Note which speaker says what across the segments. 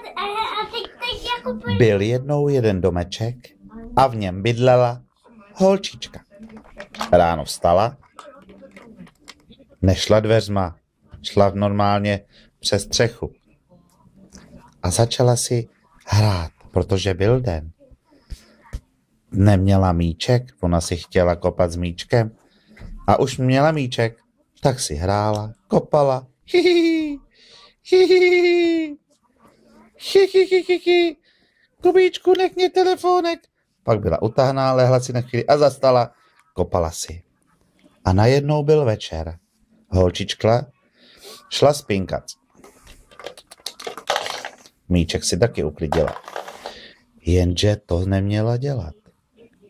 Speaker 1: teď jako...
Speaker 2: Byl jednou jeden domeček a v něm bydlela holčička. Ráno vstala, nešla dveřma, šla normálně přes střechu a začala si hrát, protože byl den. Neměla míček, ona si chtěla kopat s míčkem a už měla míček, tak si hrála, kopala. Hihihi, hihihi, hihihi, Kubíčku, nech mě telefonek. Pak byla utahaná, lehla si na chvíli a zastala, kopala si. A najednou byl večer. Holčička šla spinkat. Míček si taky uklidila. Jenže to neměla dělat.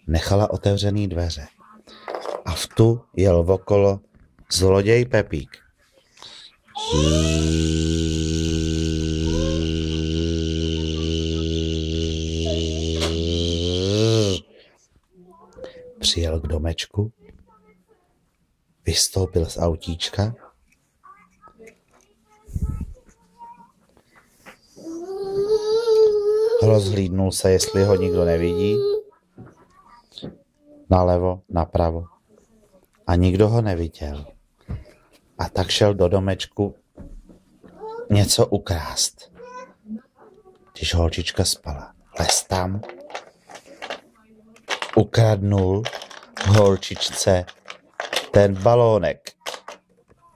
Speaker 2: Nechala otevřený dveře. A v tu jel okolo zloděj Pepík. Přijel k domečku, vystoupil z autíčka, rozhlídnul se, jestli ho nikdo nevidí, nalevo, napravo a nikdo ho neviděl. A tak šel do domečku něco ukrást. Když holčička spala, les tam, ukradnul holčičce ten balónek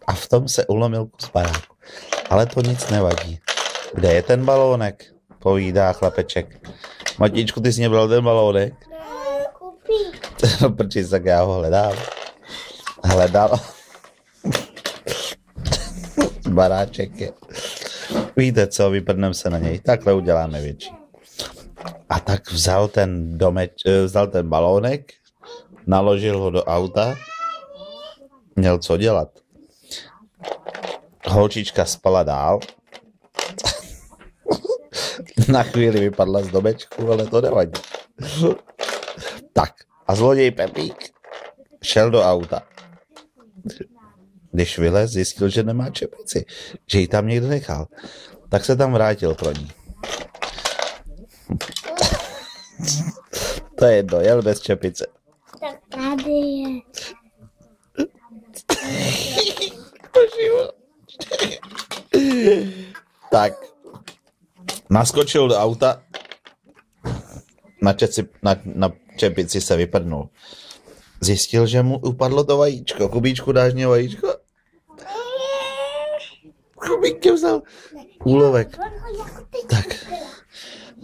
Speaker 2: a v tom se ulomil kus baráku. Ale to nic nevadí. Kde je ten balónek? Povídá chlapeček. Matičku, ty jsi mě bral ten balónek?
Speaker 1: Ne, kupí.
Speaker 2: No, protože tak já ho hledám. Hledal. Baráček je. Víte co, vyprdneme se na něj. Takhle uděláme větší. A tak vzal ten balónek, naložil ho do auta, měl co dělat. Holčička spala dál. Na chvíli vypadla z domečku, ale to nevadí. Tak, a zloděj Pepík šel do auta. Když vylez, zjistil, že nemá čepici, že ji tam někdo nechal. Tak se tam vrátil pro ní. To je jedno, jel bez čepice.
Speaker 1: Tak tady je.
Speaker 2: Tak, naskočil do auta, na čepici se vyprdnul. Zjistil, že mu upadlo to vajíčko. Kubíčku, dáš mě vajíčko? Kubík tě vzal úlovek. Tak,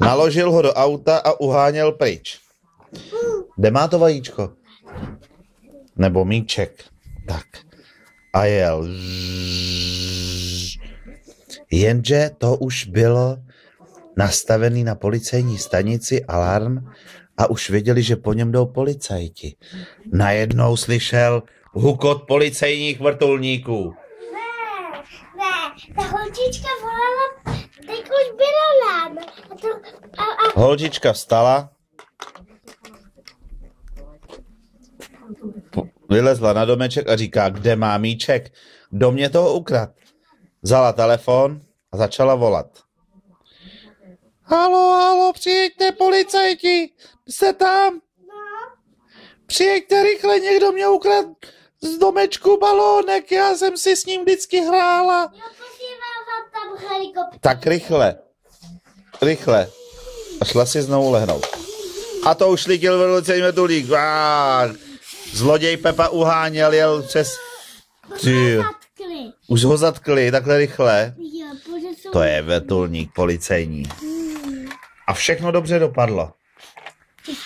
Speaker 2: naložil ho do auta a uháněl pryč. Kde má to vajíčko? Nebo míček. Tak. A jel. Jenže to už bylo nastavený na policejní stanici alarm a už věděli, že po něm jdou policajti. Najednou slyšel hukot policejních vrtulníků.
Speaker 1: Ne, ta holčička volala, teď už bylo nám.
Speaker 2: Holčička vstala, vylezla na domeček a říká, kde má míček, kdo mě toho ukradl. Vzala telefon a začala volat. Halo, halo, přijeďte policajti, jste tam? Přijeďte rychle, někdo mě ukradl z domečku balónek, já jsem si s ním vždycky hrála. Tak rychle, rychle. A šla si znovu lehnout. A to už lítil velicejní vrtulník. Zloděj Pepa uháněl, jel přes... Už ho zatkli, takhle rychle. To je vrtulník policejní. A všechno dobře dopadlo.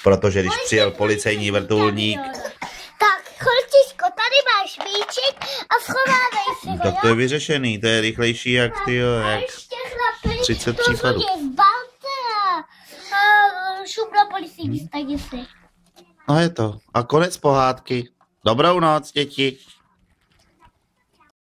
Speaker 2: Protože když přijel policejní vrtulník...
Speaker 1: Tak, holčičko, tady máš míček a schovávej si ho,
Speaker 2: Tak to je vyřešený, to je rychlejší jak tyjo, jak 30 případů.
Speaker 1: Šup na policejní stanici.
Speaker 2: No je to. A konec pohádky. Dobrou noc, děti.